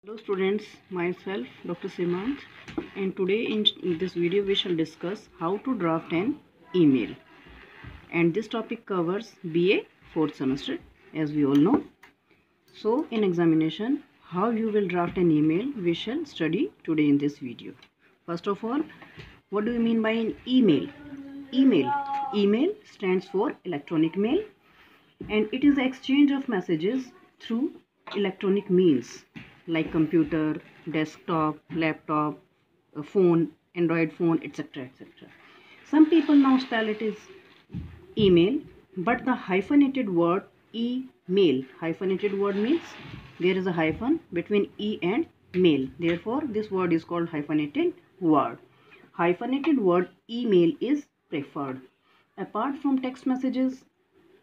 Hello students, myself Dr. Simant, and today in this video we shall discuss how to draft an email, and this topic covers BA 4th semester as we all know. So in examination, how you will draft an email we shall study today in this video. First of all, what do you mean by an email? Email stands for electronic mail, and it is the exchange of messages through electronic means like computer, desktop, laptop, phone, Android phone, etc., etc. Some people now spell it as email, but the hyphenated word email, hyphenated word means there is a hyphen between e and mail, therefore this word is called hyphenated word. Hyphenated word email is preferred. Apart from text messages,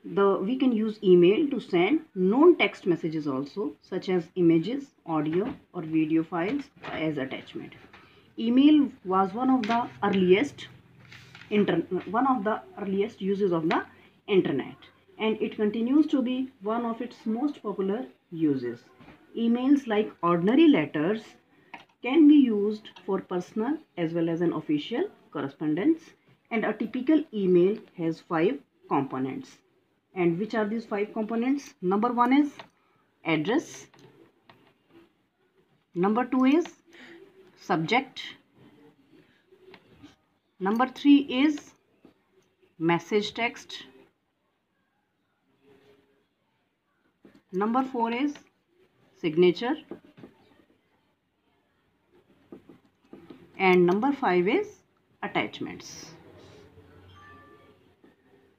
we can use email to send non-text messages also, such as images, audio or video files as attachment. Email was one of the earliest uses of the internet, and it continues to be one of its most popular uses. Emails, like ordinary letters, can be used for personal as well as an official correspondence, and a typical email has 5 components. And which are these 5 components? Number 1 is address. Number 2 is subject. Number 3 is message text. Number 4 is signature. And number 5 is attachments.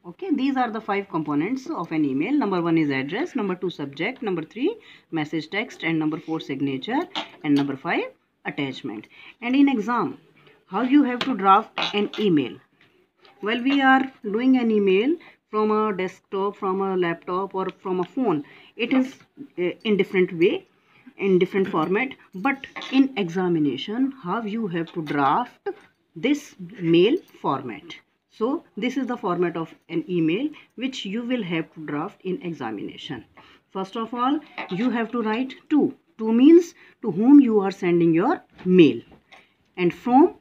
Okay, these are the 5 components of an email. Number 1 is address, number 2 subject, number 3 message text, and number 4 signature, and number 5 attachment. And in exam, how you have to draft an email? Well, we are doing an email from a desktop, from a laptop, or from a phone. It is in different way, in different format, but in examination, how you have to draft this mail format. So this is the format of an email which you will have to draft in examination. First of all, you have to write to. To means to whom you are sending your mail, and from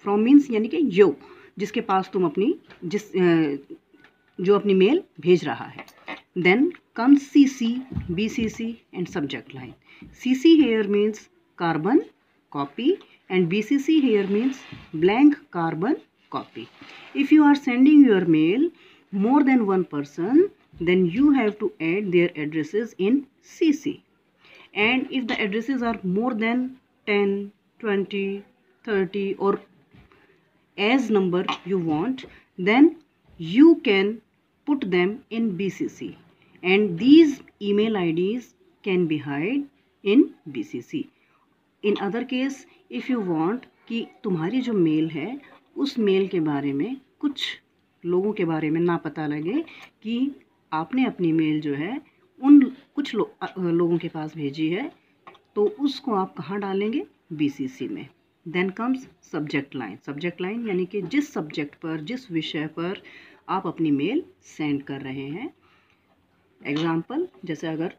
means यानी कि यो, जिसके पास तुम अपनी जो अपनी mail भेज रहा है. Then comes CC, BCC and subject line. CC here means carbon copy, and BCC here means blank carbon copy. If you are sending your mail more than one person, then you have to add their addresses in CC. And if the addresses are more than 10, 20, 30 or as number you want, then you can put them in BCC, and these email IDs can be hide in BCC. In other case, if you want कि तुम्हारी जो mail है उस mail के बारे में कुछ लोगों के बारे में ना पता लगे कि आपने अपनी मेल जो है उन कुछ लोगों के पास भेजी है, तो उसको आप कहाँ डालेंगे? BCC में. Then comes subject line. Subject line यानी कि जिस सब्जेक्ट पर, जिस विषय पर आप अपनी मेल सेंड कर रहे हैं. एग्जाम्पल, जैसे अगर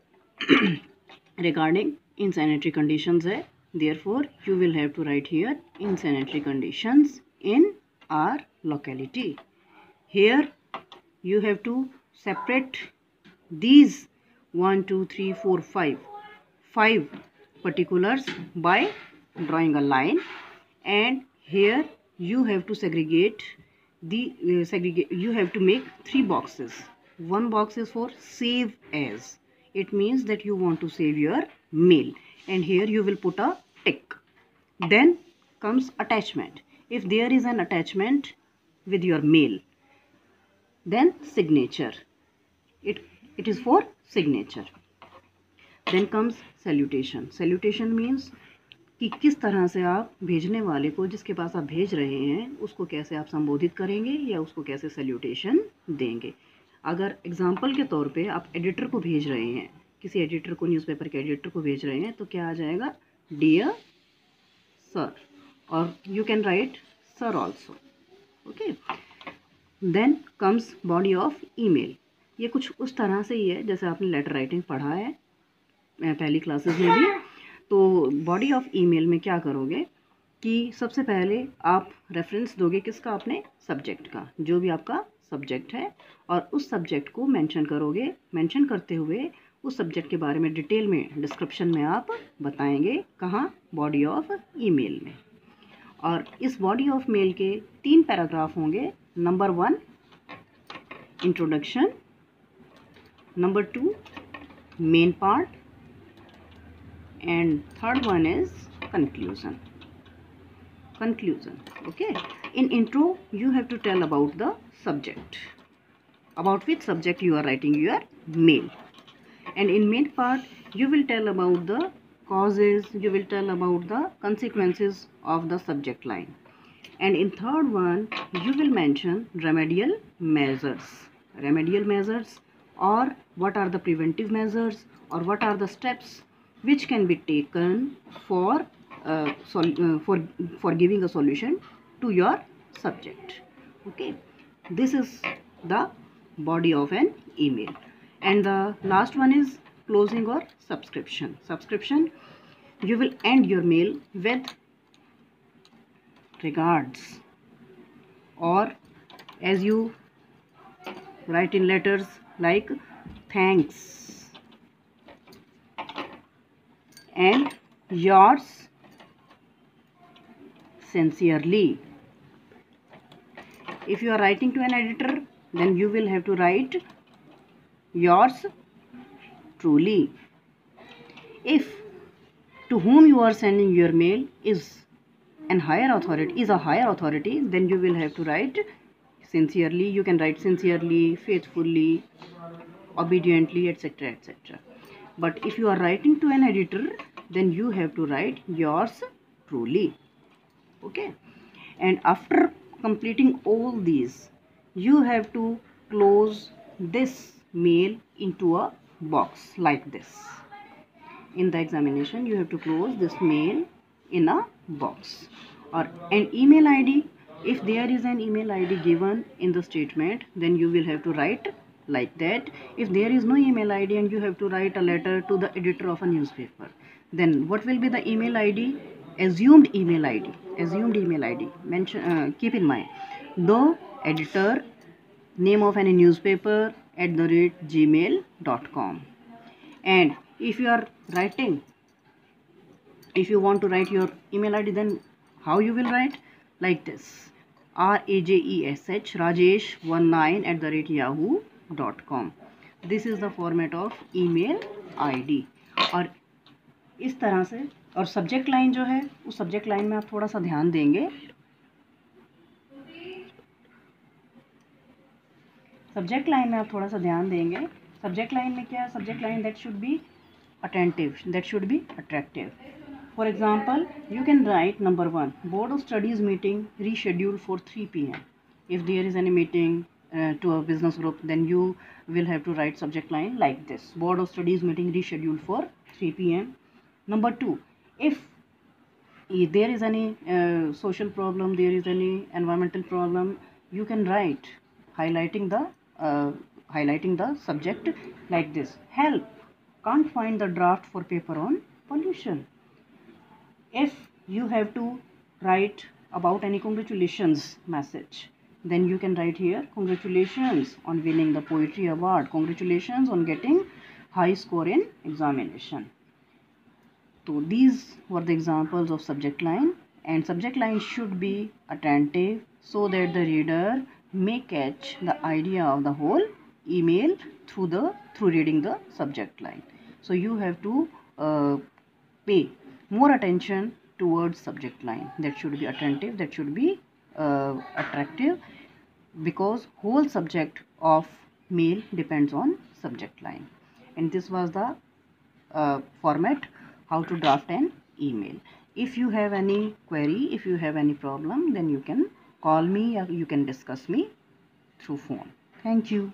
रिगार्डिंग इनसैनिटरी कंडीशंस है, therefore you will have to write here insanitary conditions in our locality. Here you have to separate these 1 2 3 4 5 particulars by drawing a line, and here you have to segregate you have to make 3 boxes. One box is for save as. It means that you want to save your mail, and here you will put a tick. Then comes attachment. If there is an attachment with your mail, then signature. It is for signature. Then comes salutation. Salutation means कि किस तरह से आप भेजने वाले को, जिसके पास आप भेज रहे हैं, उसको कैसे आप संबोधित करेंगे या उसको कैसे सैल्यूटेशन देंगे. अगर एग्जाम्पल के तौर पे आप एडिटर को भेज रहे हैं, किसी एडिटर को, न्यूज़पेपर के एडिटर को भेज रहे हैं, तो क्या आ जाएगा? डियर सर, और you can write sir also. Okay. Then comes body of email. ये कुछ उस तरह से ही है जैसे आपने लेटर राइटिंग पढ़ा है. पहली क्लासेस में भी। तो बॉडी ऑफ ईमेल में क्या करोगे कि सबसे पहले आप रेफरेंस दोगे किसका, अपने सब्जेक्ट का, जो भी आपका सब्जेक्ट है, और उस सब्जेक्ट को मेंशन करोगे। मेंशन करते हुए उस सब्जेक्ट के बारे में डिटेल में डिस्क्रिप्शन में आप बताएंगे, कहाँ, बॉडी ऑफ ईमेल में। और इस बॉडी ऑफ मेल के 3 पैराग्राफ होंगे। Number 1 introduction, number 2 main part, and third one is conclusion. Okay, in intro you have to tell about the subject, about which subject you are writing your mail, and in main part you will tell about the causes, you will tell about the consequences of the subject line, and in third one you will mention remedial measures, or what are the preventive measures, or what are the steps which can be taken for giving a solution to your subject. Okay, this is the body of an email. And the last one is closing or subscription. You will end your mail with regards, or as you write in letters like thanks and yours sincerely. If you are writing to an editor, then you will have to write yours truly. If to whom you are sending your mail is a higher authority, then you will have to write sincerely. You can write sincerely, faithfully, obediently, etc., etc. But if you are writing to an editor, then you have to write yours truly. Okay, and after completing all these, you have to close this mail into a box like this. In the examination, you have to close this mail in a box. Or an email ID, if there is an email ID given in the statement, then you will have to write like that. If there is no email ID and you have to write a letter to the editor of a newspaper, then what will be the email ID? Assumed email ID. Mention, keep in mind, the editor, name of any newspaper @gmail.com. And if you are writing, if you want to write your email ID, then how you will write? Like this: rajesh19@yahoo.com. This is the format of email ID. और इस तरह से, और subject line जो है, उस subject line में आप थोड़ा सा ध्यान देंगे। सब्जेक्ट लाइन में क्या है? Subject line that should be attentive, that should be attractive. For example, you can write number 1, board of studies meeting rescheduled for 3 p.m. If there is any meeting to a business group, then you will have to write subject line like this: board of studies meeting rescheduled for 3 p.m. Number 2, if there is any social problem, there is any environmental problem, you can write highlighting the subject like this: help, can't find the draft for paper on pollution. If you have to write about any congratulations message, then you can write here: congratulations on winning the poetry award, congratulations on getting high score in examination. So these were the examples of subject line, and subject line should be attentive so that the reader may catch the idea of the whole email through reading the subject line. So you have to pay more attention towards subject line. That should be attentive, that should be attractive, because whole subject of mail depends on subject line. And this was the format how to draft an email. If you have any query, if you have any problem, then you can call me or you can discuss me through phone. Thank you.